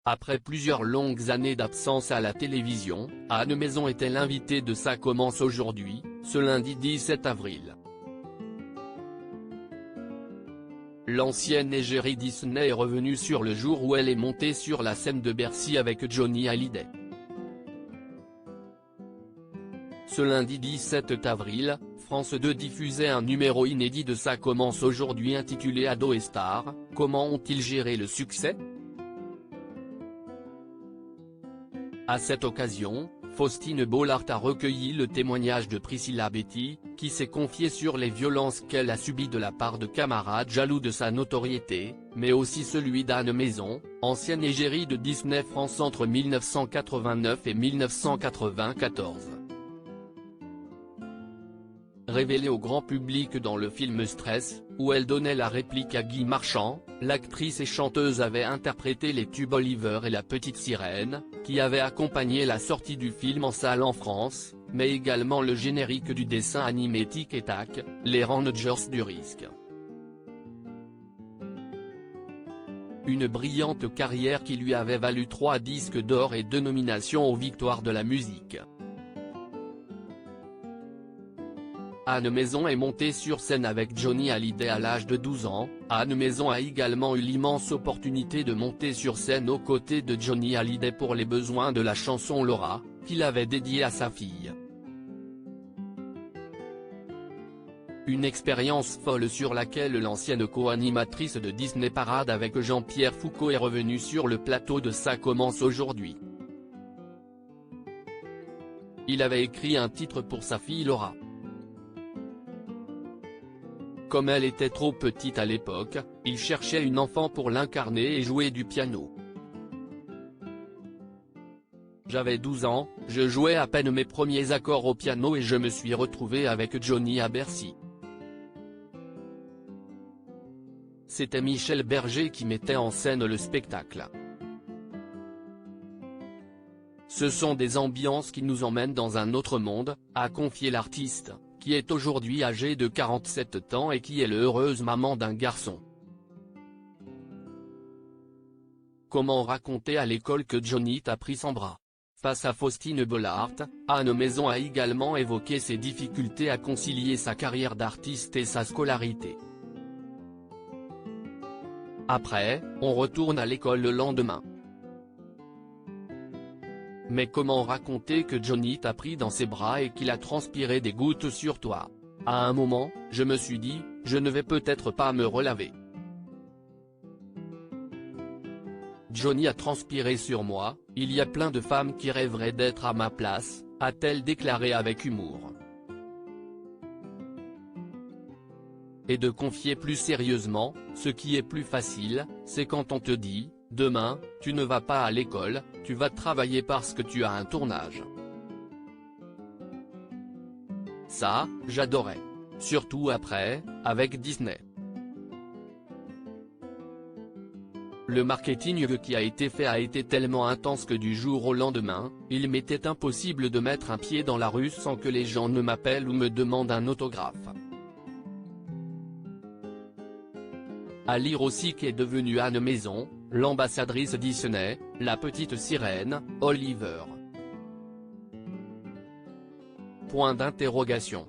Après plusieurs longues années d'absence à la télévision, Anne Maison était l'invitée de Ça commence aujourd'hui, ce lundi 17 avril. L'ancienne égérie Disney est revenue sur le jour où elle est montée sur la scène de Bercy avec Johnny Hallyday. Ce lundi 17 avril, France 2 diffusait un numéro inédit de Ça commence aujourd'hui intitulé Ado et Star, comment ont-ils géré le succès ? À cette occasion, Faustine Bollard a recueilli le témoignage de Priscilla Betty, qui s'est confiée sur les violences qu'elle a subies de la part de camarades jaloux de sa notoriété, mais aussi celui d'Anne Maison, ancienne égérie de Disney France entre 1989 et 1994. Révélée au grand public dans le film Stress, où elle donnait la réplique à Guy Marchand, l'actrice et chanteuse avait interprété les tubes Oliver et la petite sirène, qui avaient accompagné la sortie du film en salle en France, mais également le générique du dessin animé Tic et Tac, les Rangers du risque. Une brillante carrière qui lui avait valu 3 disques d'or et 2 nominations aux Victoires de la musique. Anne Maison est montée sur scène avec Johnny Hallyday à l'âge de 12 ans, Anne Maison a également eu l'immense opportunité de monter sur scène aux côtés de Johnny Hallyday pour les besoins de la chanson Laura, qu'il avait dédiée à sa fille. Une expérience folle sur laquelle l'ancienne co-animatrice de Disney Parade avec Jean-Pierre Foucault est revenue sur le plateau de Ça commence aujourd'hui. Il avait écrit un titre pour sa fille Laura. Comme elle était trop petite à l'époque, il cherchait une enfant pour l'incarner et jouer du piano. J'avais 12 ans, je jouais à peine mes premiers accords au piano et je me suis retrouvé avec Johnny à Bercy. C'était Michel Berger qui mettait en scène le spectacle. Ce sont des ambiances qui nous emmènent dans un autre monde, a confié l'artiste, qui est aujourd'hui âgée de 47 ans et qui est l'heureuse maman d'un garçon. Comment raconter à l'école que Johnny t'a pris son bras ? Face à Faustine Bollard, Anne Maison a également évoqué ses difficultés à concilier sa carrière d'artiste et sa scolarité. Après, on retourne à l'école le lendemain. Mais comment raconter que Johnny t'a pris dans ses bras et qu'il a transpiré des gouttes sur toi ? À un moment, je me suis dit, je ne vais peut-être pas me relaver. Johnny a transpiré sur moi, il y a plein de femmes qui rêveraient d'être à ma place, a-t-elle déclaré avec humour. Et de confier plus sérieusement, ce qui est plus facile, c'est quand on te dit, demain, tu ne vas pas à l'école, tu vas travailler parce que tu as un tournage. Ça, j'adorais. Surtout après, avec Disney. Le marketing qui a été fait a été tellement intense que du jour au lendemain, il m'était impossible de mettre un pied dans la rue sans que les gens ne m'appellent ou me demandent un autographe. À lire aussi qu'est devenue Anne Maison, l'ambassadrice Disney, la petite sirène, Oliver. Point d'interrogation.